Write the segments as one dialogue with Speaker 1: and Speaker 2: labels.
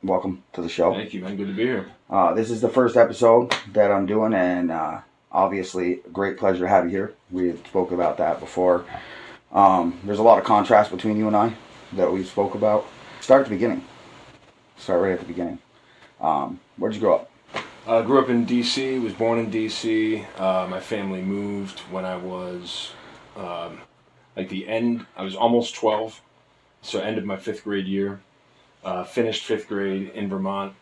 Speaker 1: welcome to the show.
Speaker 2: Thank you, man. Good to be here.
Speaker 1: This is the first episode that I'm doing, and obviously, great pleasure to have you here. We spoke about that before. There's a lot of contrast between you and I that we spoke about. Start at the beginning. Start right at the beginning. Where'd you grow up?
Speaker 2: I grew up in D.C., was born in D.C. My family moved when I was, I was almost 12, so end of my 5th grade year. Finished 5th grade in Vermont,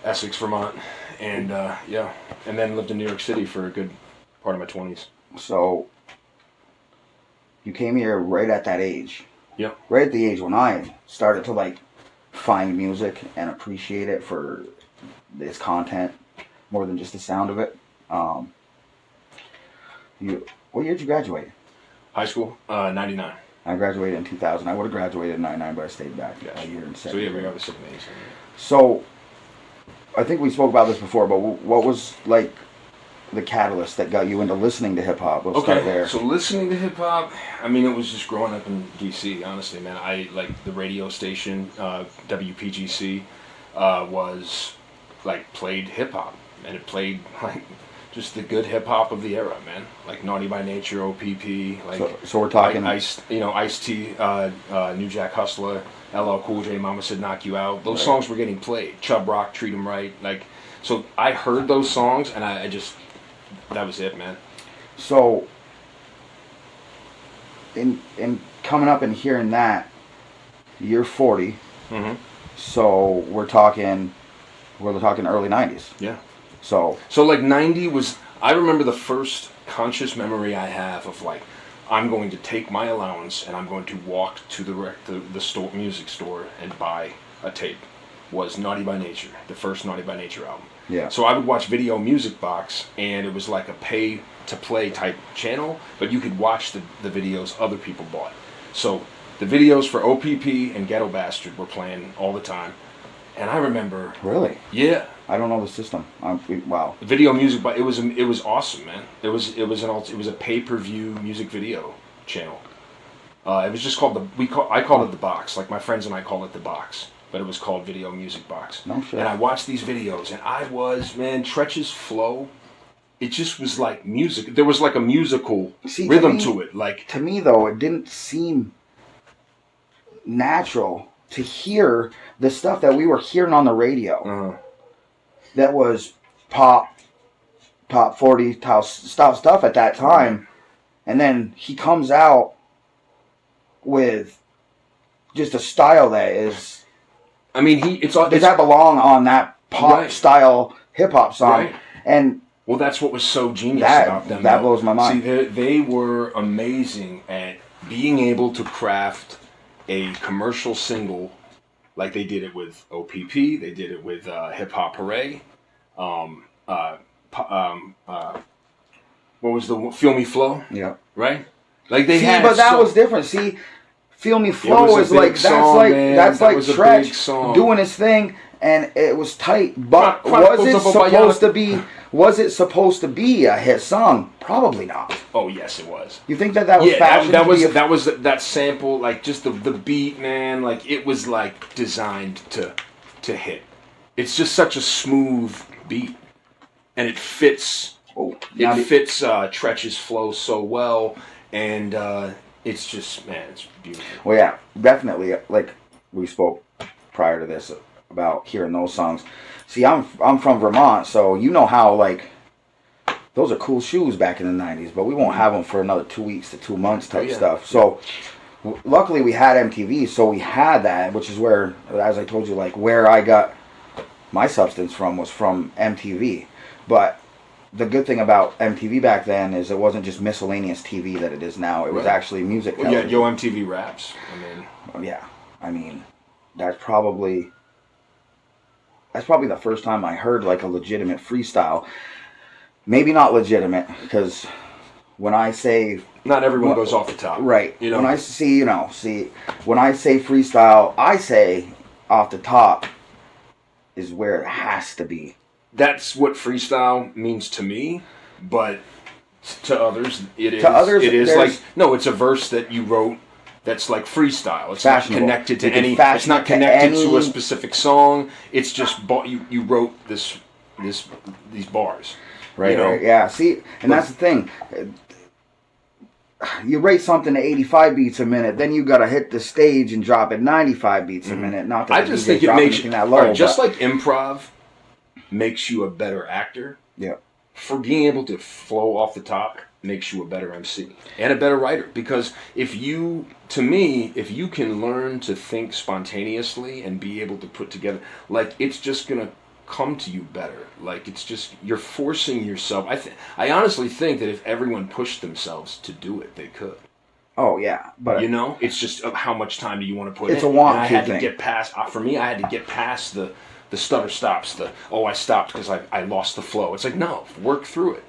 Speaker 2: Essex, Vermont, and and then lived in New York City for a good part of my 20s.
Speaker 1: So, you came here right at that age.
Speaker 2: Yep.
Speaker 1: Right at the age when I started to find music and appreciate it for its content more than just the sound of it. What year did you graduate?
Speaker 2: High school, 99.
Speaker 1: I graduated in 2000. I would have graduated in 99, but I stayed back a year and
Speaker 2: So yeah, we got the same age.
Speaker 1: So, I think we spoke about this before, but what was the catalyst that got you into listening to hip hop? Let's start there.
Speaker 2: So listening to hip hop, I mean, it was just growing up in DC. Honestly, man, I like the radio station WPGC was played hip hop, and it played just the good hip hop of the era, man. Like Naughty by Nature, OPP,
Speaker 1: so we're talking
Speaker 2: Ice-T, New Jack Hustler, LL Cool J, Mama Said Knock You Out. Those songs were getting played. Chubb Rock, Treat 'Em Right. So I heard those songs, and I just, that was it, man.
Speaker 1: So, in coming up and hearing that, you're 40.
Speaker 2: Mm-hmm.
Speaker 1: So we're talking early 90s.
Speaker 2: Yeah.
Speaker 1: So
Speaker 2: 90 was, I remember the first conscious memory I have of I'm going to take my allowance and I'm going to walk to the store, music store, and buy a tape. Was Naughty by Nature, the first Naughty by Nature album.
Speaker 1: Yeah.
Speaker 2: So I would watch Video Music Box, and it was like a pay-to-play type channel, but you could watch the videos other people bought. So the videos for OPP and Ghetto Bastard were playing all the time. And I remember...
Speaker 1: Really?
Speaker 2: Yeah.
Speaker 1: I don't know the system. Wow.
Speaker 2: Video Music Box, it was awesome, man. It was a pay-per-view music video channel. It was just called I called it The Box. Like my friends and I call it The Box. But it was called Video Music Box.
Speaker 1: No shit.
Speaker 2: And I watched these videos, and I was, man, Tretch's flow, it just was like music. There was a musical rhythm to it.
Speaker 1: To me, though, it didn't seem natural to hear the stuff that we were hearing on the radio.
Speaker 2: Uh-huh.
Speaker 1: That was top 40 stuff at that time. And then he comes out with just a style that is...
Speaker 2: I mean, does
Speaker 1: that belong on that pop style hip hop song?
Speaker 2: Right.
Speaker 1: And
Speaker 2: well, that's what was so genius about them.
Speaker 1: That blows my mind.
Speaker 2: See, they were amazing at being able to craft a commercial single, like they did it with OPP. They did it with Hip Hop Hooray. What was the Feel Me Flow?
Speaker 1: Yeah.
Speaker 2: Right. But
Speaker 1: that was different. See. Feel Me Flow is that's like Tretch doing his thing, and it was tight. But was it supposed to be a hit song? Probably not.
Speaker 2: Oh yes, it was.
Speaker 1: You think that was fashion?
Speaker 2: That was that sample, just the beat, man. It was designed to hit. It's just such a smooth beat, and it fits. Fits Tretch's flow so well, and. It's just, man, it's beautiful.
Speaker 1: Well, yeah, definitely. Like we spoke prior to this about hearing those songs. See, I'm from Vermont, so you know how those are cool shoes back in the '90s, but we won't have them for another 2 weeks to 2 months type stuff. So luckily we had MTV, so we had that, which is where, as I told you, where I got my substance from was from MTV, but. The good thing about MTV back then is it wasn't just miscellaneous TV that it is now. It was actually music television.
Speaker 2: Yo MTV Raps.
Speaker 1: I mean, that's probably the first time I heard a legitimate freestyle. Maybe not legitimate, because when I say...
Speaker 2: Not everyone goes off the top.
Speaker 1: Right. You know? When I when I say freestyle, I say off the top is where it has to be.
Speaker 2: That's what freestyle means to me, but to others, it is.
Speaker 1: To others,
Speaker 2: it's a verse that you wrote that's like freestyle. It's
Speaker 1: Fashionable.
Speaker 2: not connected to
Speaker 1: You can
Speaker 2: any.
Speaker 1: fashion
Speaker 2: It's not
Speaker 1: it to
Speaker 2: connected to
Speaker 1: any-
Speaker 2: a specific song. It's just you wrote these bars.
Speaker 1: Right,
Speaker 2: you know?
Speaker 1: right, yeah. See, and that's the thing. You rate something to 85 beats a minute, then you got to hit the stage and drop it 95 beats a minute. Not that
Speaker 2: I
Speaker 1: the
Speaker 2: just
Speaker 1: DJ's
Speaker 2: think it
Speaker 1: dropping
Speaker 2: makes
Speaker 1: anything
Speaker 2: you
Speaker 1: that low,
Speaker 2: right, just
Speaker 1: but-
Speaker 2: like improv makes you a better actor.
Speaker 1: Yeah.
Speaker 2: For being able to flow off the top makes you a better MC and a better writer. Because if you can learn to think spontaneously and be able to put together, like, it's just gonna come to you better. Like, it's just, you're forcing yourself. I honestly think that if everyone pushed themselves to do it, they could.
Speaker 1: Oh yeah, but
Speaker 2: You know, it's just of how much time do you want to put in.
Speaker 1: It's a want
Speaker 2: And I
Speaker 1: to
Speaker 2: had to
Speaker 1: thing.
Speaker 2: get past. For me, I had to get past the stutter stops. I stopped because I lost the flow. It's like, no, work through it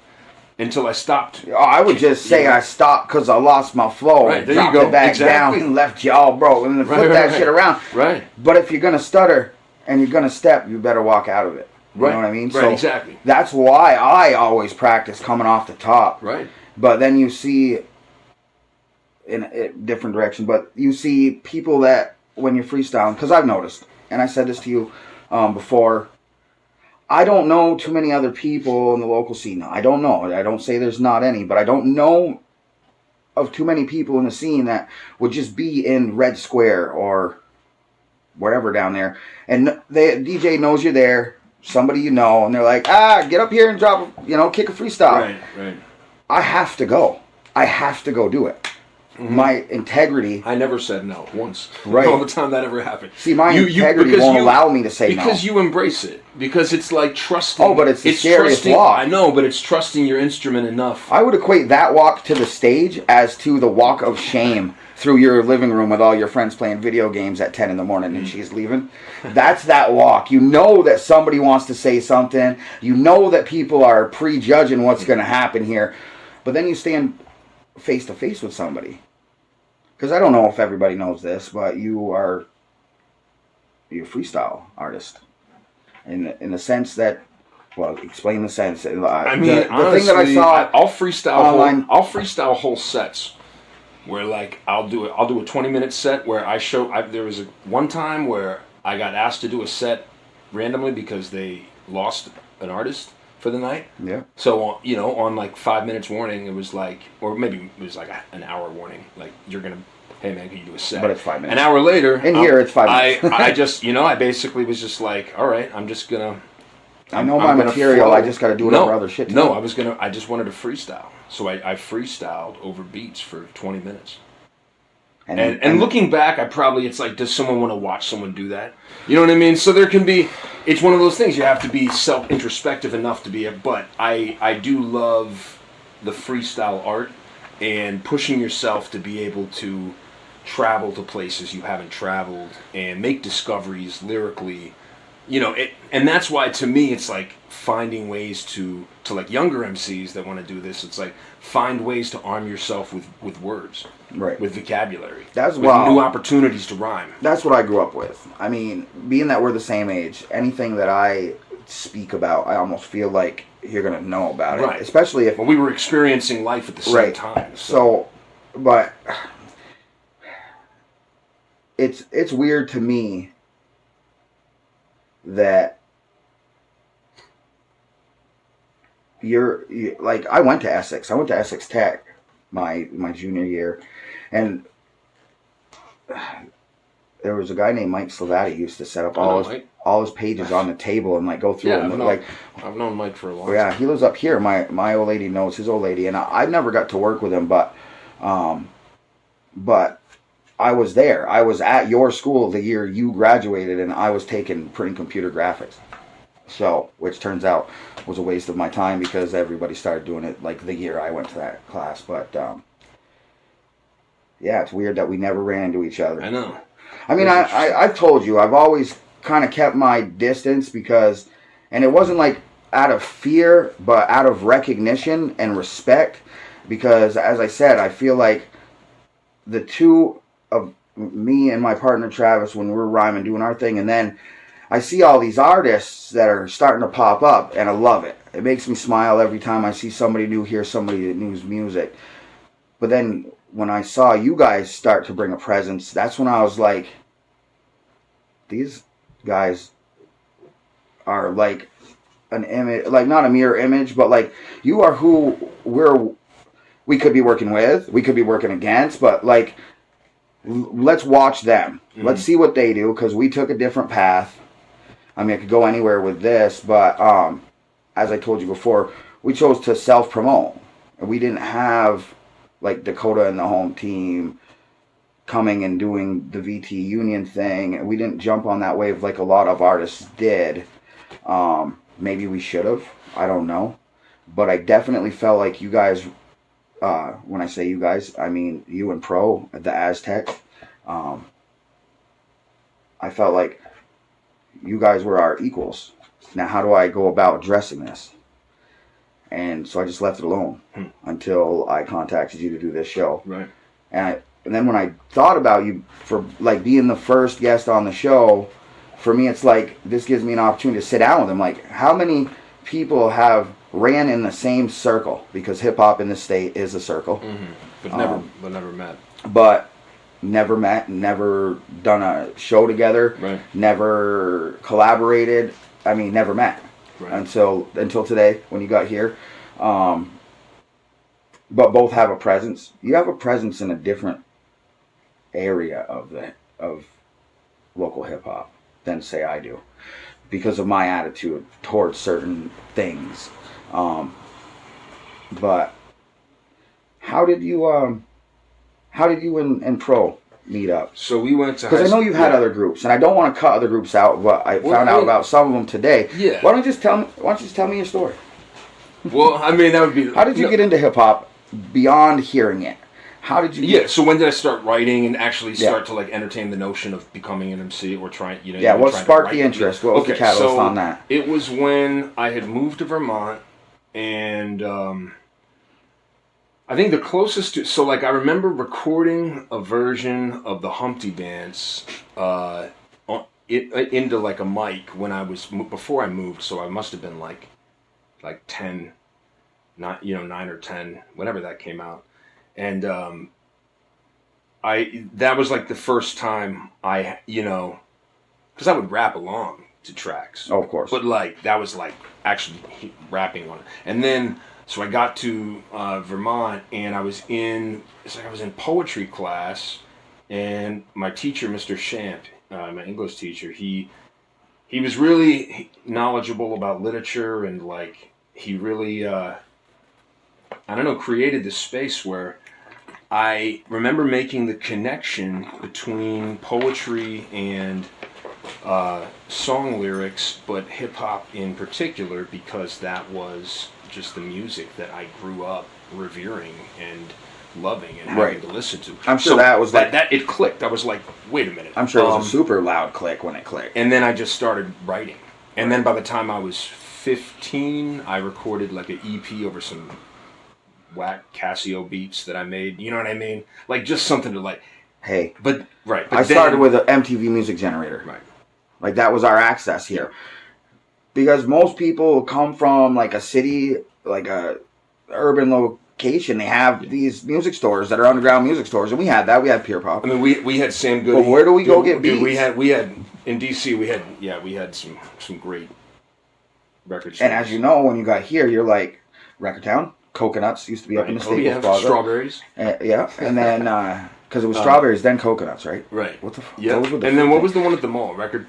Speaker 2: until I stopped.
Speaker 1: I would just say I stopped because I lost my flow.
Speaker 2: Right, there
Speaker 1: dropped
Speaker 2: you go.
Speaker 1: it back
Speaker 2: Exactly.
Speaker 1: down and left you all broke, and then flip that shit around.
Speaker 2: Right.
Speaker 1: But if you're gonna stutter and you're gonna step, you better walk out of it. You
Speaker 2: Right.
Speaker 1: know what I mean?
Speaker 2: Right,
Speaker 1: So
Speaker 2: exactly.
Speaker 1: that's why I always practice coming off the top.
Speaker 2: Right.
Speaker 1: But then you see in a different direction. But you see people that when you're freestyling, because I've noticed, and I said this to you before. I don't know too many other people in the local scene. I don't know. I don't say there's not any, but I don't know of too many people in the scene that would just be in Red Square or wherever down there, and the DJ knows you're there, somebody you know, and they're like, get up here and drop, kick a freestyle.
Speaker 2: Right. Right.
Speaker 1: I have to go. I have to go do it.
Speaker 2: Mm-hmm.
Speaker 1: My integrity.
Speaker 2: I never said no once.
Speaker 1: Right.
Speaker 2: All the time that ever happened.
Speaker 1: See, my integrity won't allow me to say no.
Speaker 2: Because you embrace it. Because it's like trusting.
Speaker 1: Oh, but it's the scariest walk.
Speaker 2: I know, but it's trusting your instrument enough.
Speaker 1: I would equate that walk to the stage as to the walk of shame through your living room with all your friends playing video games at 10 in the morning and she's leaving. That's that walk. You know that somebody wants to say something. You know that people are prejudging what's going to happen here. But then you stand face to face with somebody. Because I don't know if everybody knows this, but you're a freestyle artist. In the sense that, well, explain the sense.
Speaker 2: I mean,
Speaker 1: the
Speaker 2: honestly,
Speaker 1: thing that I saw
Speaker 2: I'll freestyle
Speaker 1: online.
Speaker 2: I'll freestyle whole sets. Where, like, I'll do a 20-minute set where there was one time where I got asked to do a set randomly because they lost an artist for the night.
Speaker 1: Yeah.
Speaker 2: So on like 5 minutes warning, it was like, or maybe it was like an hour warning. Like, hey man, can you do a set?
Speaker 1: But it's 5 minutes.
Speaker 2: An hour later,
Speaker 1: It's 5 minutes.
Speaker 2: I just, I basically was just like, all right, I'm just gonna.
Speaker 1: I know my material.
Speaker 2: Flow.
Speaker 1: I just got to do it over other shit.
Speaker 2: No, I just wanted to freestyle. So I freestyled over beats for 20 minutes. And looking back, it's like, does someone want to watch someone do that? You know what I mean? So it's one of those things. You have to be self-introspective enough to be but I do love the freestyle art and pushing yourself to be able to travel to places you haven't traveled and make discoveries lyrically. And that's why, to me, it's like finding ways to like younger MCs that want to do this. It's like find ways to arm yourself with words,
Speaker 1: right,
Speaker 2: with vocabulary,
Speaker 1: with
Speaker 2: new opportunities to rhyme.
Speaker 1: That's what I grew up with. I mean, being that we're the same age, anything that I speak about, I almost feel like you're gonna know about it,
Speaker 2: right?
Speaker 1: Especially if
Speaker 2: we were experiencing life at the same time.
Speaker 1: But it's weird to me that you're like, I went to Essex. I went to Essex Tech my junior year, and there was a guy named Mike Slavati who used to set up all his pages on the table and like go through them.
Speaker 2: I've known Mike for a long time.
Speaker 1: Yeah, he lives up here. My old lady knows his old lady, and I never got to work with him, but I was there. I was at your school the year you graduated, and I was taking printing computer graphics. So, which turns out was a waste of my time because everybody started doing it like the year I went to that class. But yeah, it's weird that we never ran into each other.
Speaker 2: I know.
Speaker 1: I mean, I've told you, I've always kind of kept my distance because, and it wasn't like out of fear, but out of recognition and respect. Because, as I said, I feel like the two of me and my partner Travis, when we're rhyming, doing our thing, and then I see all these artists that are starting to pop up, and I love it. It makes me smile every time I see somebody new, hear somebody new's music. But then when I saw you guys start to bring a presence, that's when I was like, these guys are like an image, like not a mirror image, but like you are who we could be working with, we could be working against, but like let's watch them. Mm-hmm. Let's see what they do, because we took a different path. I mean, I could go anywhere with this, but as I told you before, we chose to self-promote. We didn't have like Dakota and the home team coming and doing the VT Union thing. We didn't jump on that wave like a lot of artists did. Maybe we should have. I don't know. But I definitely felt like you guys, when I say you guys, I mean you and Pro, the Aztec. I felt like you guys were our equals. Now, how do I go about addressing this? And so I just left it alone until I contacted you to do this show.
Speaker 2: Right.
Speaker 1: And then when I thought about you for like being the first guest on the show, for me it's like this gives me an opportunity to sit down with them. Like, how many people have ran in the same circle? Because hip hop in this state is a circle.
Speaker 2: Mm-hmm. But never met.
Speaker 1: But never met, never done a show together,
Speaker 2: right.
Speaker 1: Never collaborated. I mean, never met. Right. Until today when you got here. But both have a presence. You have a presence in a different area of local hip hop than say I do, because of my attitude towards certain things. But how did you and Pro meet up?
Speaker 2: So we went to,
Speaker 1: because I know you've had other groups, and I don't want to cut other groups out, but I found out about some of them today.
Speaker 2: Yeah.
Speaker 1: Why don't you just tell me your story?
Speaker 2: Well, I mean, that would be.
Speaker 1: How did you get into hip hop beyond hearing it? How did you?
Speaker 2: Yeah. So when did I start writing and actually start to like entertain the notion of becoming an MC or trying?
Speaker 1: Yeah. What sparked the interest? What was the catalyst on that?
Speaker 2: It was when I had moved to Vermont, and I think the closest to, so like I remember recording a version of the Humpty Dance into like a mic when I was, before I moved, so I must have been like 10, not 9 or 10, whenever that came out. And that was like the first time I, because I would rap along to tracks.
Speaker 1: Oh, of course.
Speaker 2: But like that was like actually rapping on it. And then so I got to Vermont, and I was in poetry class, and my teacher, Mr. Shamp, my English teacher, he was really knowledgeable about literature, and like he really created this space where I remember making the connection between poetry and song lyrics, but hip hop in particular, because that was just the music that I grew up revering and loving and having to listen to.
Speaker 1: I'm sure that was
Speaker 2: that it clicked. I was like, wait a minute.
Speaker 1: I'm sure it was a super loud click when it clicked.
Speaker 2: And then I just started writing. And then by the time I was 15, I recorded like an EP over some whack Casio beats that I made. You know what I mean? Like just something to like.
Speaker 1: Hey.
Speaker 2: But
Speaker 1: I started with an MTV Music Generator.
Speaker 2: Right.
Speaker 1: Like that was our access here. Because most people come from like a city, like a urban location. They have these music stores that are underground music stores, and we had that. We had Pure Pop.
Speaker 2: I mean, we had Sam Goody.
Speaker 1: But where do we go get beats?
Speaker 2: We had in DC. We had some great record stores.
Speaker 1: And as you know, when you got here, you're like Record Town. Coconuts used to be up in the Staples Plaza.
Speaker 2: Strawberries.
Speaker 1: Yeah, and then. Because it was strawberries, then coconuts, right?
Speaker 2: Right.
Speaker 1: What the fuck?
Speaker 2: Yeah. And then what was the one at the mall? Record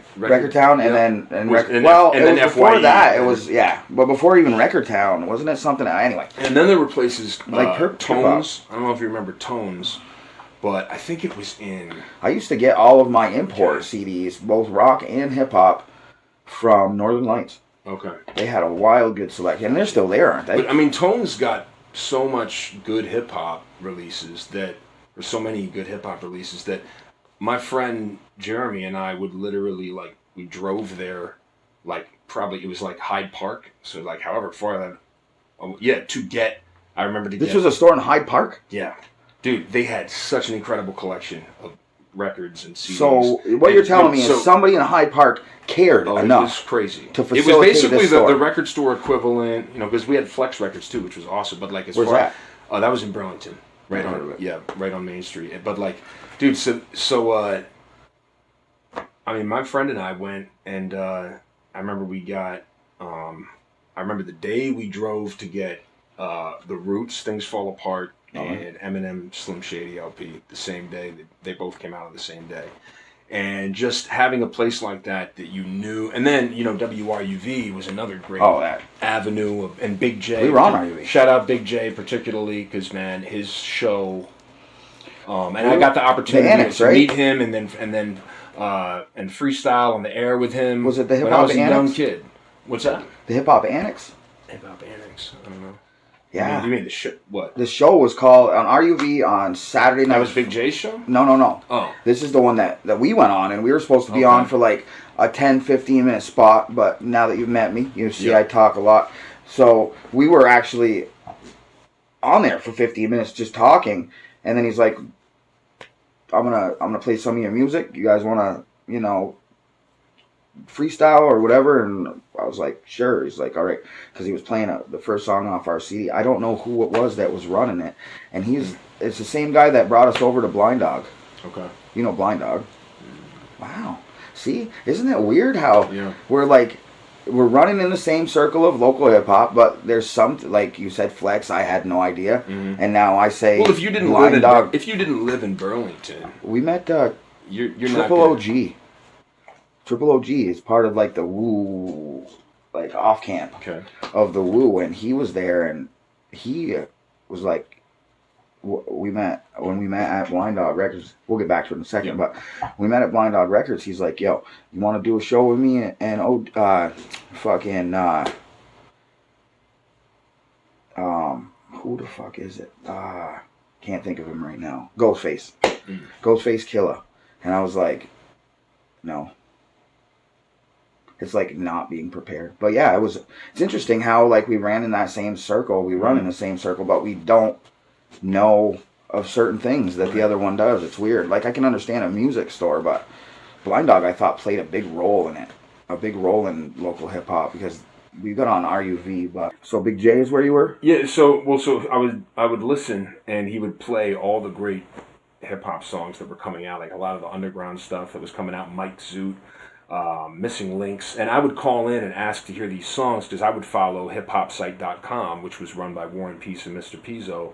Speaker 1: Town, and then before
Speaker 2: FYE,
Speaker 1: that it was but before even Record Town, wasn't it something? Anyway.
Speaker 2: And then there were places like
Speaker 1: Tones.
Speaker 2: I don't know if you remember Tones, but I think it was in.
Speaker 1: I used to get all of my import CDs, both rock and hip hop, from Northern Lights.
Speaker 2: Okay.
Speaker 1: They had a wild good selection, and they're still there, aren't they?
Speaker 2: But I mean, Tones got so much good hip hop releases that. So many good hip hop releases that my friend Jeremy and I would literally we drove there, probably it was like Hyde Park, so however far that, to get. I remember
Speaker 1: this was a store in Hyde Park.
Speaker 2: Yeah, dude, they had such an incredible collection of records and CDs.
Speaker 1: So what you're telling me is somebody in Hyde Park cared enough.
Speaker 2: It was crazy.
Speaker 1: To facilitate
Speaker 2: it was basically
Speaker 1: this store.
Speaker 2: the record store equivalent, because we had Flex Records too, which was awesome. But
Speaker 1: where's that?
Speaker 2: That was in Burlington. right on, right on Main Street. But like, dude, I mean, my friend and I went, and I remember we got, I remember the day we drove to get the Roots, Things Fall Apart, and Eminem Slim Shady LP the same day. They both came out on the same day. And just having a place like that you knew, and then WRUV was another great avenue and Big J.
Speaker 1: We were on RUV.
Speaker 2: Shout out Big J particularly because man, his show, and I got the opportunity to meet him and then freestyle on the air with him.
Speaker 1: Was it the Hip
Speaker 2: when I
Speaker 1: Hop
Speaker 2: was a
Speaker 1: Annex?
Speaker 2: young kid? What's that?
Speaker 1: The Hip Hop Annex.
Speaker 2: Hip Hop Annex. I don't know.
Speaker 1: Yeah.
Speaker 2: You mean the show? What?
Speaker 1: The show was called on RUV on Saturday night.
Speaker 2: That was Big J's show?
Speaker 1: No.
Speaker 2: Oh.
Speaker 1: This is the one that we went on, and we were supposed to be on for like a 10, 15-minute spot, but now that you've met me, you see I talk a lot. So we were actually on there for 15 minutes just talking, and then he's like, I'm gonna play some of your music. You guys wanna, freestyle or whatever? And I was like, sure. He's like, all right, because he was playing the first song off our CD. I don't know who it was that was running it, and it's the same guy that brought us over to Blind Dog.
Speaker 2: Okay.
Speaker 1: You know Blind Dog. Wow. See, isn't it weird how we're running in the same circle of local hip hop, but there's something like you said, Flex. I had no idea, and now I say,
Speaker 2: well, if you didn't live in Burlington,
Speaker 1: we met
Speaker 2: you're
Speaker 1: Triple
Speaker 2: not
Speaker 1: OG. Triple OG is part of like the Woo, like off camp of the Woo, and he was there, and he was like, when we met at Blind Dog Records. We'll get back to it in a second, but we met at Blind Dog Records. He's like, yo, you want to do a show with me? And who the fuck is it? Can't think of him right now. Ghostface. Ghostface Killer. And I was like, no. It's like not being prepared. But yeah, it's interesting how like we ran in that same circle. We run in the same circle, but we don't know of certain things that the other one does. It's weird. Like I can understand a music store, but Blind Dog I thought played a big role in it. A big role in local hip hop because we got on RUV, but so Big J is where you were?
Speaker 2: Yeah, so I would listen and he would play all the great hip hop songs that were coming out, like a lot of the underground stuff that was coming out, Mike Zoot, Missing Links, and I would call in and ask to hear these songs because I would follow hiphopsite.com, which was run by Warren Peace and Mr. Pizzo,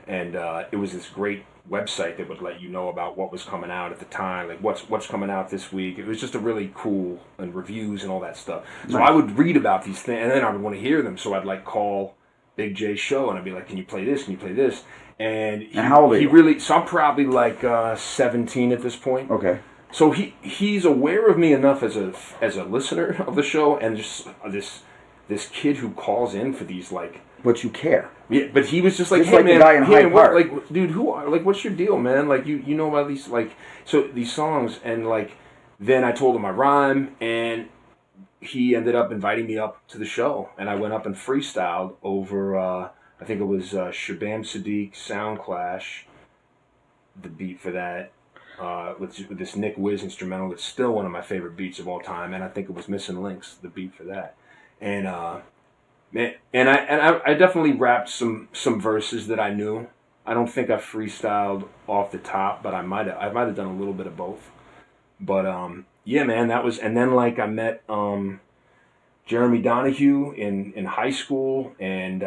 Speaker 2: and it was this great website that would let you know about what was coming out at the time, like what's coming out this week. It was just a really cool, and reviews and all that stuff. So I would read about these things, and then I would want to hear them. So I'd like call Big J's show, and I'd be like, "Can you play this? Can you play this?" And
Speaker 1: how old are you?
Speaker 2: So I'm probably like 17 at this point.
Speaker 1: Okay.
Speaker 2: So he's aware of me enough as a listener of the show, and just this kid who calls in for these like.
Speaker 1: But you care.
Speaker 2: Yeah, but he was just like,
Speaker 1: just
Speaker 2: hey
Speaker 1: like
Speaker 2: man,
Speaker 1: the guy in Hyde Park.
Speaker 2: like dude, what's your deal, man? Like you know about these these songs, and like then I told him I rhyme, and he ended up inviting me up to the show, and I went up and freestyled over I think it was Shabam Sadiq Sound Clash, the beat for that. With this Nick Wiz instrumental that's still one of my favorite beats of all time, and I think it was Missing Links, the beat for that, and I definitely rapped some verses that I knew. I don't think I freestyled off the top, but I might have done a little bit of both. But yeah, man, that was, and then like I met Jeremy Donahue in high school, and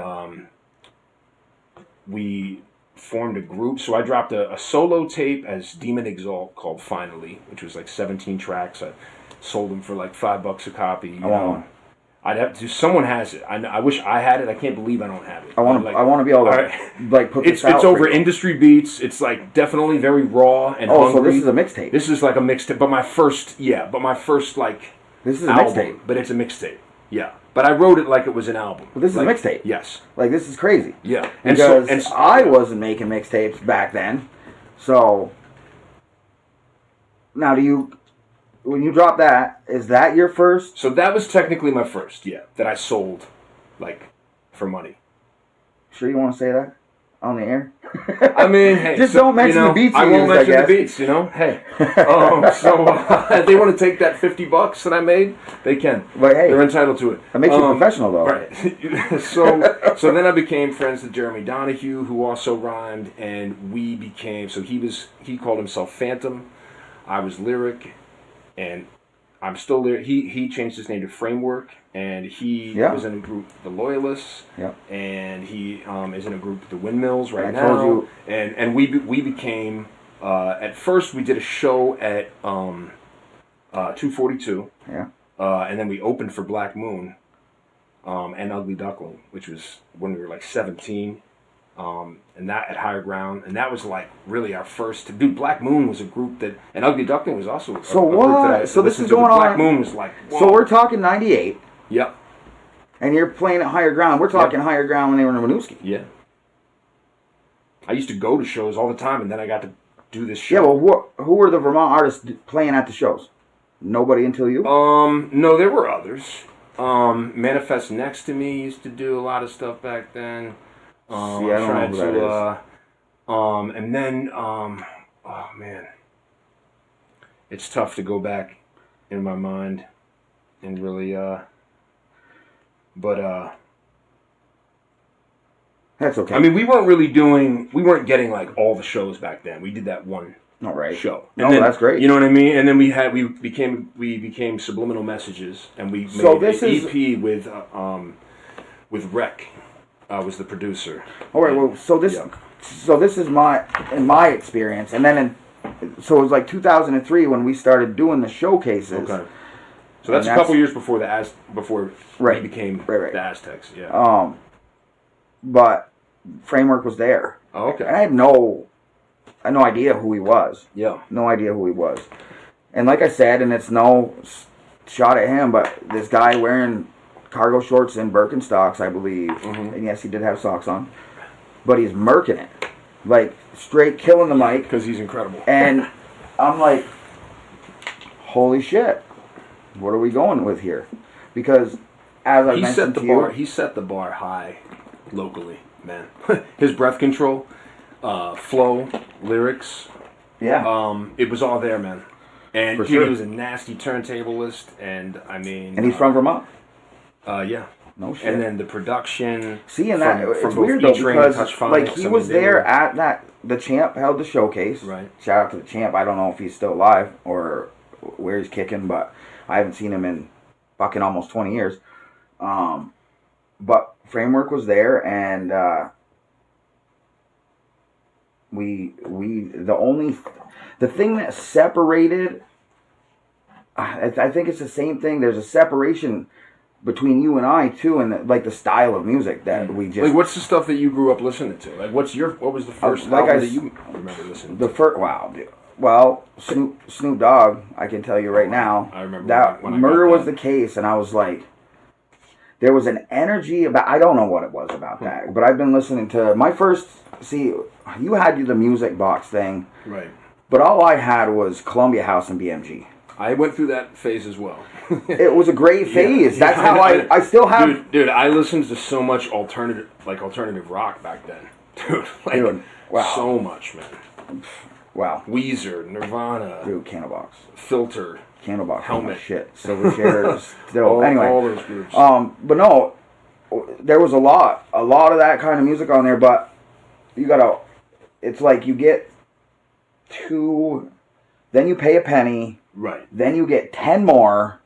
Speaker 2: we formed a group. So I dropped a solo tape as Demon Exalt called Finally, which was like 17 tracks. I sold them for like $5 a copy. You know. I'd have to. Someone has it. I wish I had it. I can't believe I don't have it.
Speaker 1: I want to be able to like put this out.
Speaker 2: It's over Industry Beats. It's like definitely very raw and hungry.
Speaker 1: So this is a mixtape.
Speaker 2: This is like a mixtape. But my first like.
Speaker 1: This is a
Speaker 2: album,
Speaker 1: mixtape.
Speaker 2: but it's a mixtape. Yeah. But I wrote it like it was an album.
Speaker 1: But this is a mixtape.
Speaker 2: Yes.
Speaker 1: Like this is crazy.
Speaker 2: Yeah.
Speaker 1: Because I wasn't making mixtapes back then. So now when you drop that, is that your first?
Speaker 2: So that was technically my first, that I sold, like, for money.
Speaker 1: Sure you want to say that? on the air?
Speaker 2: I mean, hey,
Speaker 1: just don't mention the beats.
Speaker 2: I won't mention the
Speaker 1: guess.
Speaker 2: beats. You know, hey. If they want to take that $50 that I made, they can.
Speaker 1: But hey,
Speaker 2: they're entitled to it.
Speaker 1: That makes you professional, though.
Speaker 2: Right. So then I became friends with Jeremy Donahue, who also rhymed, and we became. So he called himself Phantom. I was Lyric, and I'm still Lyric. He changed his name to Framework, and he was in a group, The Loyalists, and he is in a group, The Windmills, right now.
Speaker 1: Told you.
Speaker 2: And we became. At first, we did a show at 242.
Speaker 1: Yeah.
Speaker 2: And then we opened for Black Moon and Ugly Duckling, which was when we were like 17. And that at Higher Ground. And that was like really our first. Dude, Black Moon was a group that. And Ugly Duckling was also a group that I
Speaker 1: So this is
Speaker 2: to.
Speaker 1: going
Speaker 2: Black
Speaker 1: on.
Speaker 2: Moon was like. Whoa.
Speaker 1: So we're talking 98.
Speaker 2: Yep.
Speaker 1: And you're playing at Higher Ground. We're talking Higher Ground when they were in Winooski.
Speaker 2: Yeah. I used to go to shows all the time, and then I got to do this show.
Speaker 1: Yeah, well, who were the Vermont artists playing at the shows? Nobody until you?
Speaker 2: No, there were others. Manifest Next to Me used to do a lot of stuff back then.
Speaker 1: I don't know who that is.
Speaker 2: And then, oh man, it's tough to go back in my mind and really, but
Speaker 1: that's okay.
Speaker 2: I mean, we weren't getting like all the shows back then. We did that one show.
Speaker 1: And then, that's great.
Speaker 2: You know what I mean? And then we became Subliminal Messages, and we made an EP with Rec. Was the producer.
Speaker 1: All right. Well, so this is in my experience, and then so it was like 2003 when we started doing the showcases.
Speaker 2: Okay. So that's a couple years before we became the Aztecs. Yeah.
Speaker 1: But Framework was there.
Speaker 2: Oh, okay.
Speaker 1: And I had no idea who he was.
Speaker 2: Yeah.
Speaker 1: No idea who he was. And like I said, and it's no shot at him, but this guy wearing cargo shorts and Birkenstocks, I believe. Mm-hmm. And yes, he did have socks on. But he's murking it. Like, straight killing the mic.
Speaker 2: Because he's incredible.
Speaker 1: And I'm like, holy shit. What are we going with here? Because, as I mentioned to you...
Speaker 2: He set the bar high locally, man. His breath control, flow, lyrics.
Speaker 1: Yeah.
Speaker 2: It was all there, man. And he was a nasty turntablist, and I mean...
Speaker 1: And he's from Vermont?
Speaker 2: Yeah.
Speaker 1: No shit.
Speaker 2: And then the production...
Speaker 1: See, and that, it's weird though, because like he was there at that... The Champ held the showcase.
Speaker 2: Right. Shout
Speaker 1: out to the Champ. I don't know if he's still alive or where he's kicking, but I haven't seen him in fucking almost 20 years. But Framework was there, and the thing that separated, I think it's the same thing. There's a separation between you and I too, and like the style of music that we just.
Speaker 2: Like, what's the stuff that you grew up listening to? Like, what was the first album that you remember listening to?
Speaker 1: The first, wow, dude. Well, Snoop Dogg, I can tell you right now.
Speaker 2: I remember
Speaker 1: that
Speaker 2: when
Speaker 1: Murder Was the Case, and I was like, there was an energy about. I don't know what it was about that, but I've been listening to my first. See, you had the music box thing,
Speaker 2: right?
Speaker 1: But all I had was Columbia House and BMG.
Speaker 2: I went through that phase as well.
Speaker 1: It was a great phase. That's how I still have.
Speaker 2: Dude, I listened to so much alternative rock back then. Dude,
Speaker 1: wow.
Speaker 2: So much, man.
Speaker 1: Wow.
Speaker 2: Weezer, Nirvana.
Speaker 1: Dude, Candlebox.
Speaker 2: Filter.
Speaker 1: Candlebox.
Speaker 2: Helmet.
Speaker 1: Shit. Silverchair. Still. Anyway.
Speaker 2: All those groups.
Speaker 1: But no, there was a lot of that kind of music on there, but it's like you get two, then you pay a penny.
Speaker 2: Right.
Speaker 1: Then you get 10 more,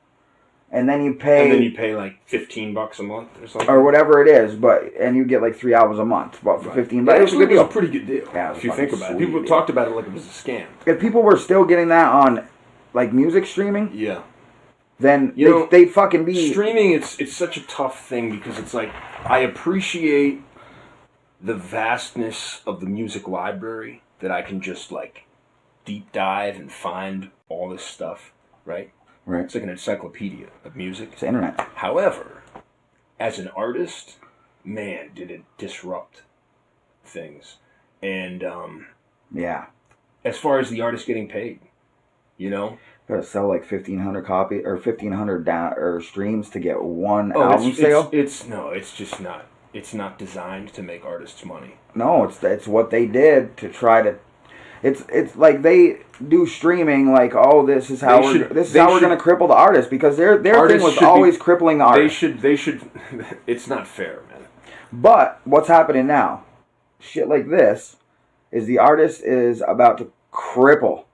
Speaker 1: and then you pay
Speaker 2: like $15 a month or something,
Speaker 1: or whatever it is. And you get like 3 albums a month, but for $15.
Speaker 2: Yeah, it was a pretty good deal.
Speaker 1: Yeah,
Speaker 2: if you think about it, people talked about it like it was a scam.
Speaker 1: If people were still getting that on, like music streaming,
Speaker 2: yeah,
Speaker 1: then they'd fucking be
Speaker 2: streaming. It's such a tough thing because it's like I appreciate the vastness of the music library that I can just like deep dive and find all this stuff, right?
Speaker 1: Right.
Speaker 2: It's like an encyclopedia of music.
Speaker 1: It's the internet.
Speaker 2: However, as an artist, man, did it disrupt things. And
Speaker 1: yeah,
Speaker 2: as far as the artist getting paid,
Speaker 1: gotta sell like 1,500 copy or 1,500 streams to get one album sale.
Speaker 2: It's just not. it's not designed to make artists money.
Speaker 1: No, it's what they did to try to. It's like they do streaming like, oh, this is how we're going to cripple the artist, because their thing was always crippling the artist.
Speaker 2: They should. It's not fair, man.
Speaker 1: But what's happening now? Shit like this is the artist is about to cripple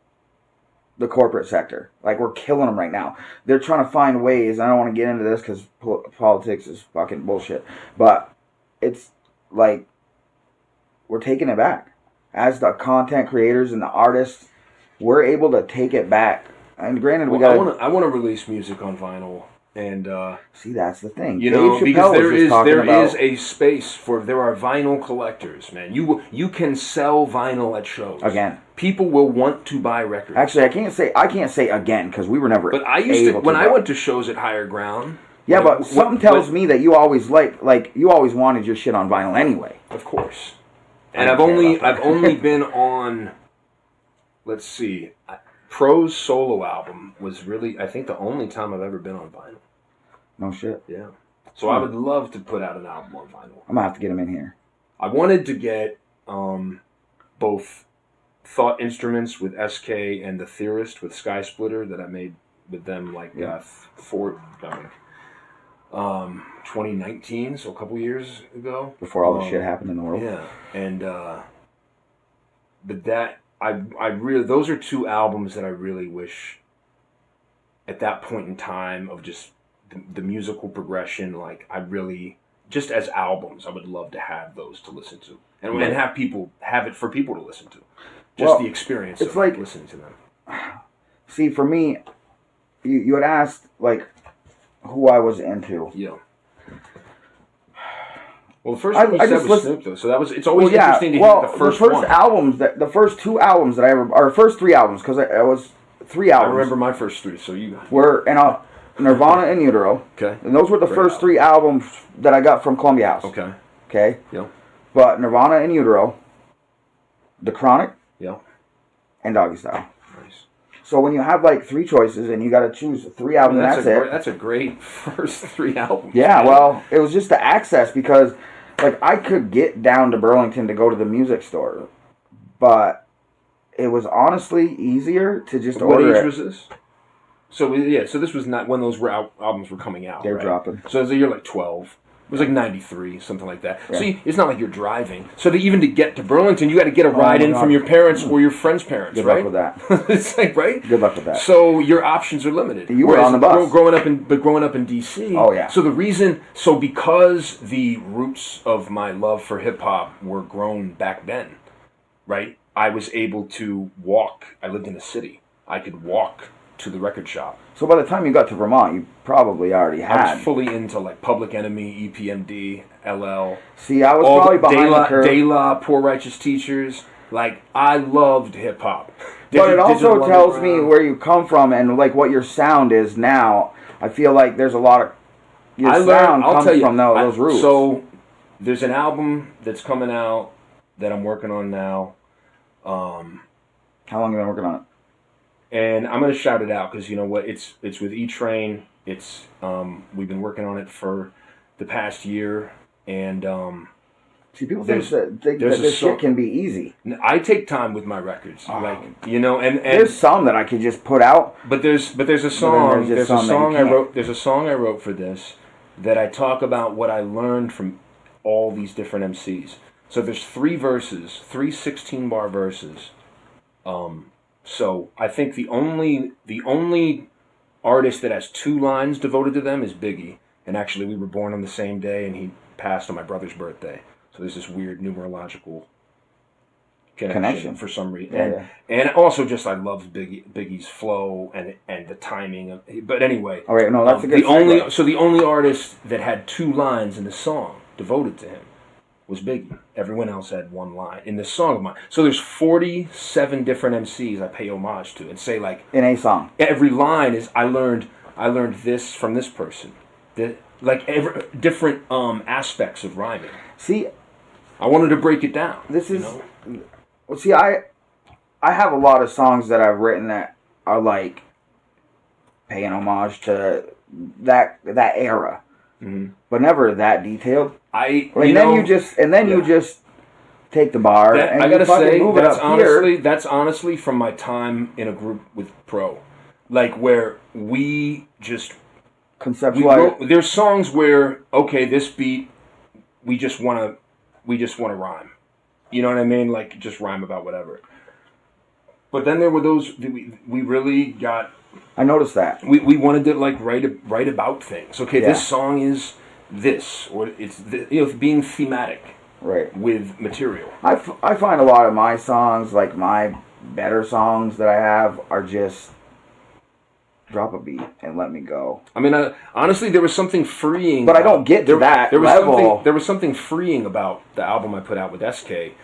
Speaker 1: the corporate sector. Like, we're killing them right now. They're trying to find ways. I don't want to get into this because politics is fucking bullshit. But it's like we're taking it back. As the content creators and the artists, we're able to take it back. And granted, we got.
Speaker 2: I want to release music on vinyl, and
Speaker 1: see, that's the thing.
Speaker 2: You know, because there is a space for. There are vinyl collectors, man. You can sell vinyl at shows.
Speaker 1: Again,
Speaker 2: people will want to buy records.
Speaker 1: Actually, I can't say again because we were never.
Speaker 2: But I used to when I went to shows at Higher Ground.
Speaker 1: Yeah, but something tells me that you always you always wanted your shit on vinyl anyway.
Speaker 2: Of course. And I've only been on, let's see, Pro's solo album was really, I think, the only time I've ever been on vinyl.
Speaker 1: No shit.
Speaker 2: Yeah. So I would love to put out an album on vinyl.
Speaker 1: I'm gonna have to get him in here.
Speaker 2: I wanted to get both Thought Instruments with SK and The Theorist with Sky Splitter that I made with them 2019, so a couple years ago.
Speaker 1: Before all the shit happened in the world.
Speaker 2: Yeah, and but that I really, those are two albums that I really wish at that point in time of just the musical progression. Like, I really, just as albums, I would love to have those to listen to, and have it for people to listen to. Just the experience of listening to them.
Speaker 1: See, for me, you had asked who I was into.
Speaker 2: Yeah. Well, the first one you said was Snoop, though, so that was. It's always interesting to hear the first one.
Speaker 1: The first two albums that I ever, or first three albums, because I was 3 albums.
Speaker 2: I remember my first three, so you
Speaker 1: were Nirvana and Utero.
Speaker 2: Okay.
Speaker 1: And those were the first 3 albums that I got from Columbia House.
Speaker 2: Okay.
Speaker 1: Okay.
Speaker 2: Yeah.
Speaker 1: But Nirvana and Utero, The Chronic.
Speaker 2: Yeah.
Speaker 1: And Doggy Style.
Speaker 2: Nice.
Speaker 1: So when you have 3 choices and you got to choose 3 albums,
Speaker 2: that's a great first 3 albums.
Speaker 1: Yeah, well, it was just the access, because I could get down to Burlington to go to the music store, but it was honestly easier to just order it.
Speaker 2: What age was this? So this was not when those albums were coming out.
Speaker 1: They're dropping.
Speaker 2: So you're 12. It was 93, something like that. Yeah. So it's not like you're driving. So even to get to Burlington, you got to get a ride in from your parents or your friend's parents,
Speaker 1: Good
Speaker 2: right?
Speaker 1: luck with that.
Speaker 2: It's right?
Speaker 1: Good luck with that.
Speaker 2: So your options are limited.
Speaker 1: You were on the bus.
Speaker 2: Growing up in D.C.
Speaker 1: Oh, yeah.
Speaker 2: So because the roots of my love for hip-hop were grown back then, right? I was able to walk. I lived in a city. I could walk to the record shop.
Speaker 1: So by the time you got to Vermont, you probably already had.
Speaker 2: I was fully into Public Enemy, EPMD, LL.
Speaker 1: See, I was probably behind the curve.
Speaker 2: De La, Poor Righteous Teachers. I loved hip hop.
Speaker 1: But it also tells me where you come from and what your sound is now. I feel like there's a lot of your sound comes from those roots.
Speaker 2: So there's an album that's coming out that I'm working on now.
Speaker 1: How long have you been working on it?
Speaker 2: And I'm going to shout it out because you know what? It's with E-Train. It's we've been working on it for the past year, and
Speaker 1: see, people think that this shit can be easy.
Speaker 2: I take time with my records, and
Speaker 1: there's some that I could just put out.
Speaker 2: But there's a song. There's a song I wrote. There's a song I wrote for this that I talk about what I learned from all these different MCs. So there's 3 verses, 3 16-bar verses. So I think the only artist that has 2 lines devoted to them is Biggie. And actually, we were born on the same day, and he passed on my brother's birthday. So there's this weird numerological connection for some reason.
Speaker 1: Yeah.
Speaker 2: And also, just I love Biggie's flow and the timing. But anyway,
Speaker 1: all right, no, that's a good.
Speaker 2: The only artist that had 2 lines in the song devoted to him was Biggie. Everyone else had 1 line in this song of mine. So there's 47 different MCs I pay homage to and say
Speaker 1: in a song.
Speaker 2: Every line is I learned this from this person. Every different aspects of rhyming.
Speaker 1: See,
Speaker 2: I wanted to break it down.
Speaker 1: This is well. See, I have a lot of songs that I've written that are paying homage to that era.
Speaker 2: Mm-hmm.
Speaker 1: But never that detailed. You just take the bar and
Speaker 2: I gotta say
Speaker 1: move it
Speaker 2: that's
Speaker 1: up here.
Speaker 2: that's honestly from my time in a group with Pro, like where we
Speaker 1: Conceptualize.
Speaker 2: there's songs where okay, this beat we just wanna rhyme, you know what I mean? Like just rhyme about whatever. But then there were those we really got.
Speaker 1: I noticed that
Speaker 2: we wanted to like write about things. Okay,
Speaker 1: Yeah.
Speaker 2: this song is this, or it's being thematic.
Speaker 1: Right.
Speaker 2: With material.
Speaker 1: I find a lot of my songs, like my better songs that I have, are just drop a beat and let me go.
Speaker 2: I mean, honestly, there was something freeing.
Speaker 1: But I don't get to that level.
Speaker 2: There was something freeing about the album I put out with SK,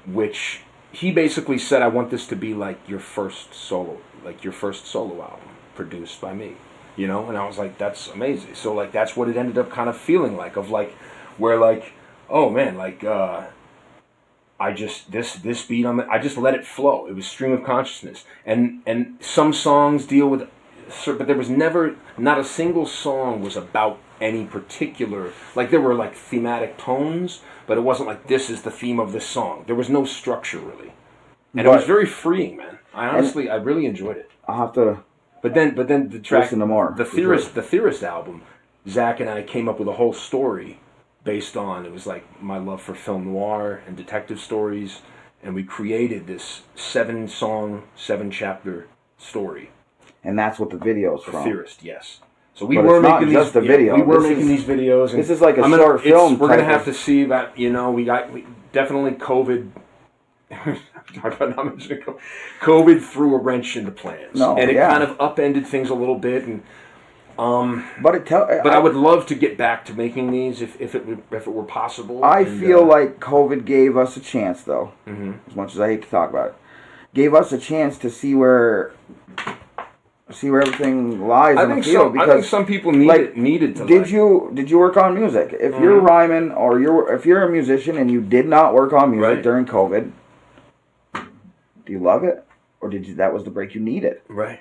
Speaker 2: which he basically said, I want this to be like your first solo album produced by me. You know? And I was like, that's amazing. So, like, that's what it ended up kind of feeling like, of like, where like, oh man, like I just this beat I just let it flow. It was stream of consciousness, and some songs deal with, but there was not a single song was about any particular, like there were like thematic tones, but it wasn't like this is the theme of this song. There was no structure really, and it was very freeing, man. I really enjoyed it.
Speaker 1: I'll have to.
Speaker 2: But then the track,
Speaker 1: listen to more.
Speaker 2: The Theorist album, Zach and I came up with a whole story. Based on, it was like my love for film noir and detective stories, and we created this 7-song, 7-chapter story.
Speaker 1: And that's what the video's from.
Speaker 2: The Theorist, yes. So we were making these
Speaker 1: video.
Speaker 2: We were making these videos. And
Speaker 1: this is like a short film.
Speaker 2: We're gonna have to see that. You know, we definitely COVID. COVID threw a wrench into plans, and it kind of upended things a little bit, and.
Speaker 1: But
Speaker 2: I would love to get back to making these if it were possible.
Speaker 1: I feel like COVID gave us a chance, though. Mm-hmm. As much as I hate to talk about it, gave us a chance to see where everything lies in the field.
Speaker 2: I think some people needed to.
Speaker 1: Did you work on music? If you're rhyming or if you're a musician and you did not work on music during COVID, do you love it, or that was the break you needed?
Speaker 2: Right.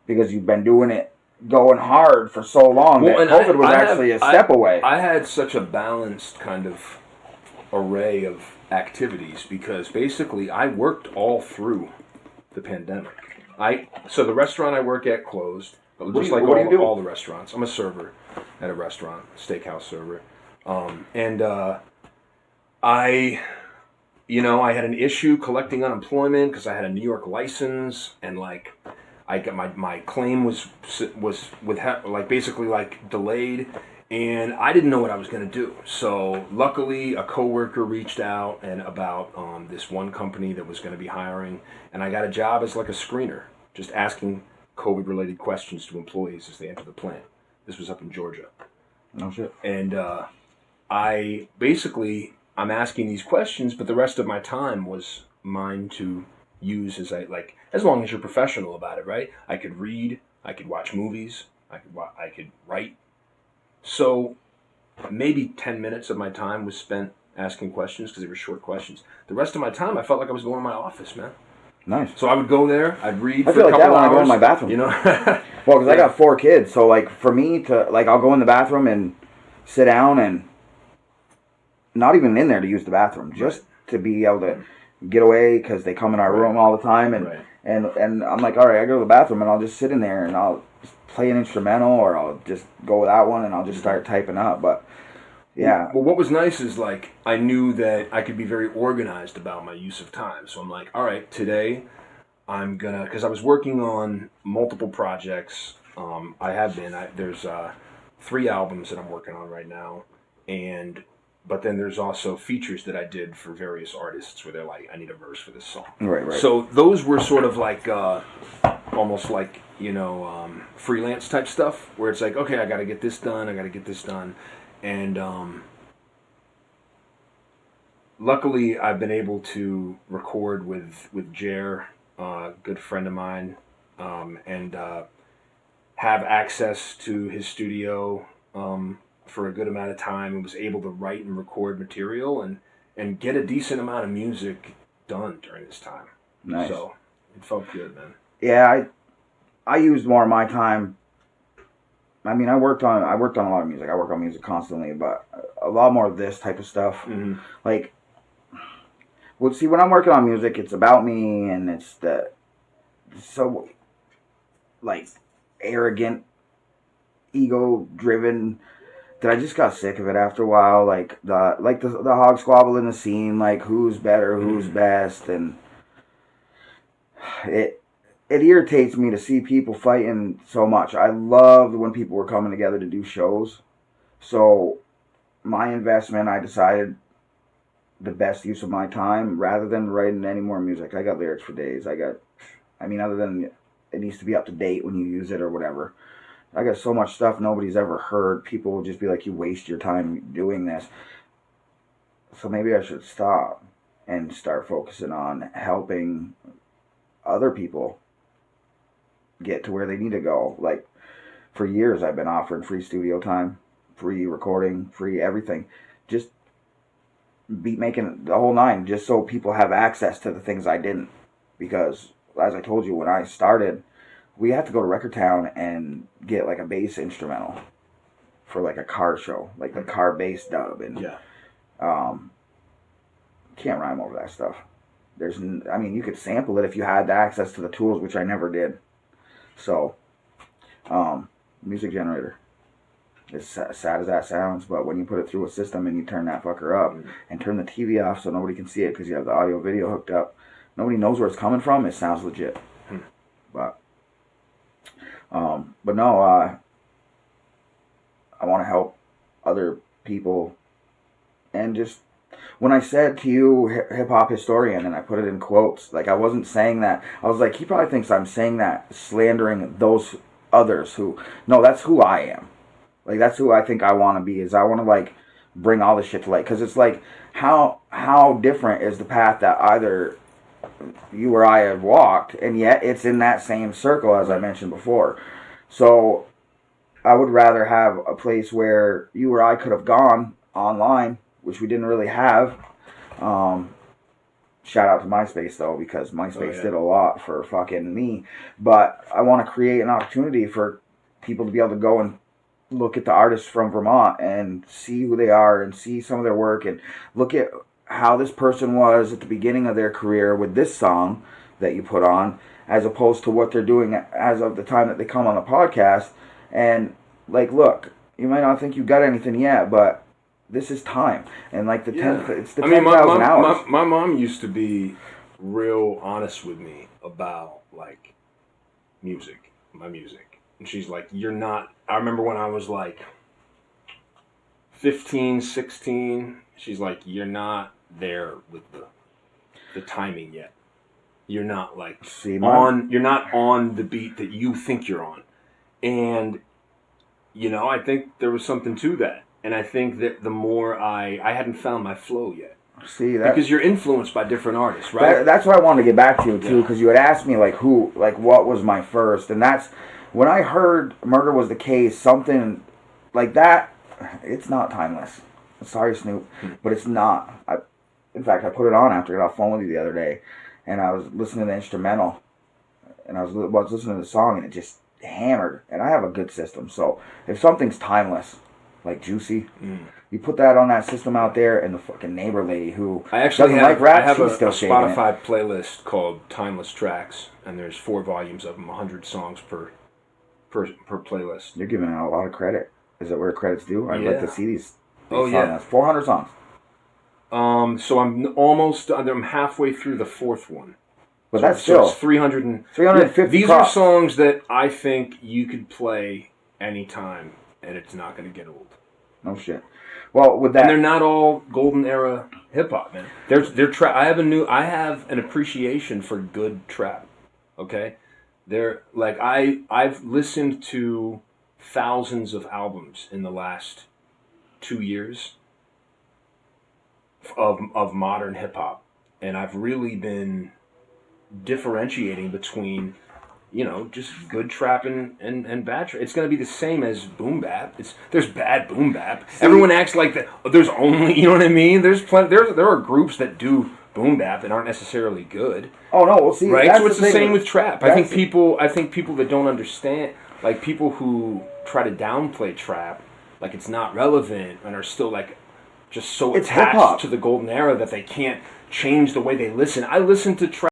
Speaker 1: Because you've been doing it. Going hard for so long that COVID was actually a step away.
Speaker 2: I had such a balanced kind of array of activities because basically I worked all through the pandemic. So the restaurant I work at closed, just like all the restaurants. I'm a server at a restaurant, steakhouse server, and I had an issue collecting unemployment because I had a New York license and like. I got my claim was basically like delayed, and I didn't know what I was going to do. So luckily, a coworker reached out and about this one company that was going to be hiring, and I got a job as like a screener, just asking COVID-related questions to employees as they enter the plant. This was up in Georgia.
Speaker 1: No shit.
Speaker 2: And I'm asking these questions, but the rest of my time was mine to use as long as you're professional about it, right? I could read, I could watch movies, I could write. So maybe 10 minutes of my time was spent asking questions because they were short questions. The rest of my time, I felt like I was going to my office, man.
Speaker 1: Nice.
Speaker 2: So I would go there, I'd read
Speaker 1: for
Speaker 2: a couple
Speaker 1: like that
Speaker 2: hours.
Speaker 1: When I go in my bathroom.
Speaker 2: You know?
Speaker 1: Well, because I got 4 kids, so like for me to I'll go in the bathroom and sit down and not even in there to use the bathroom, just to be able to get away because they come in our room all the time and I'm like, all right, I go to the bathroom and I'll just sit in there and I'll just play an instrumental or I'll just go without one and I'll just start typing up. But yeah.
Speaker 2: Well, what was nice is like I knew that I could be very organized about my use of time. So I'm like, all right, today I'm gonna, because I was working on multiple projects. There's 3 albums that I'm working on right now, but then there's also features that I did for various artists where they're like, I need a verse for this song.
Speaker 1: Right.
Speaker 2: So those were sort of like, almost like, freelance type stuff where it's like, okay, I got to get this done. And luckily I've been able to record with Jer, a good friend of mine, and have access to his studio, for a good amount of time and was able to write and record material and get a decent amount of music done during this time.
Speaker 1: Nice.
Speaker 2: So it felt good, man.
Speaker 1: Yeah, I used more of my time I mean, I worked on a lot of music. I work on music constantly, but a lot more of this type of stuff.
Speaker 2: Mm-hmm.
Speaker 1: Like, well, see, when I'm working on music, it's about me, and it's so like arrogant, ego-driven that I just got sick of it after a while. Like the hog squabble in the scene, like who's better, who's best, and it irritates me to see people fighting so much. I loved when people were coming together to do shows. So my investment, I decided the best use of my time rather than writing any more music. I got lyrics for days. Other than it needs to be up to date when you use it or whatever. I got so much stuff nobody's ever heard. People will just be like, you waste your time doing this. So maybe I should stop and start focusing on helping other people get to where they need to go. Like, for years I've been offered free studio time, free recording, free everything. Just beat making the whole nine, just so people have access to the things I didn't. Because, as I told you, when I started, we had to go to Record Town and get like a bass instrumental for like a car show, like the car bass dub, and can't rhyme over that stuff. You could sample it if you had the access to the tools, which I never did. So, music generator. As sad as that sounds, but when you put it through a system and you turn that fucker up and turn the TV off so nobody can see it because you have the audio video hooked up, nobody knows where it's coming from. It sounds legit. But no, I want to help other people. And just, when I said to you, hip-hop historian, and I put it in quotes, like, I wasn't saying that. I was like, he probably thinks I'm saying that, slandering those others who, no, that's who I am. Like, that's who I think I want to be, is I want to, like, bring all this shit to light. Because it's like, how different is the path that either you or I have walked, and yet it's in that same circle, as I mentioned before. So I would rather have a place where you or I could have gone online, which we didn't really have. Shout out to MySpace, though, because MySpace did a lot for fucking me. But I want to create an opportunity for people to be able to go and look at the artists from Vermont and see who they are and see some of their work and look at how this person was at the beginning of their career with this song that you put on, as opposed to what they're doing as of the time that they come on the podcast. And, like, look, you might not think you got anything yet, but this is time. And, like, it's the 10,000 hours.
Speaker 2: My mom used to be real honest with me about, like, my music. And she's like, you're not, I remember when I was, like, 15, 16, she's like, you're not there with the timing yet. You're not like you're not on the beat that you think you're on. And I think there was something to that. And I think that the more I hadn't found my flow yet.
Speaker 1: See that,
Speaker 2: because you're influenced by different artists, right?
Speaker 1: That's what I wanted to get back to too, because you had asked me what was my first, and that's when I heard Murder Was the Case, something like that. It's not timeless. Sorry, Snoop, but it's not. In fact, I put it on after I got off the phone with you the other day, and I was listening to the instrumental, and I was listening to the song, and it just hammered. And I have a good system, so if something's timeless, like Juicy, you put that on that system out there, and the fucking neighbor lady who doesn't like rap, she's still shaking it.
Speaker 2: I have a Spotify playlist called Timeless Tracks, and there's 4 volumes of them, 100 songs per playlist.
Speaker 1: You're giving out a lot of credit. Is that where credit's due? I'd like to see these songs.
Speaker 2: Yeah.
Speaker 1: 400 songs.
Speaker 2: So I'm halfway through the 4th one.
Speaker 1: But that's still
Speaker 2: it's 350.
Speaker 1: Yeah,
Speaker 2: these are songs that I think you could play anytime, and it's not going to get old.
Speaker 1: No shit. Well, with that,
Speaker 2: and they're not all golden era hip hop, man. They're trap. I have an appreciation for good trap. Okay, they're like I've listened to thousands of albums in the last 2 years of modern hip hop, and I've really been differentiating between, just good trap and bad trap. It's going to be the same as boom bap. There's bad boom bap. Everyone acts like that. There's only, you know what I mean? There's plenty. There are groups that do boom bap and aren't necessarily good.
Speaker 1: Oh no, well see,
Speaker 2: right. So it's the same with trap. I think people that don't understand, like people who try to downplay trap, like it's not relevant, and are still like just so
Speaker 1: It's hip-hop.
Speaker 2: attached to the golden era that they can't change the way they listen. I listen to trap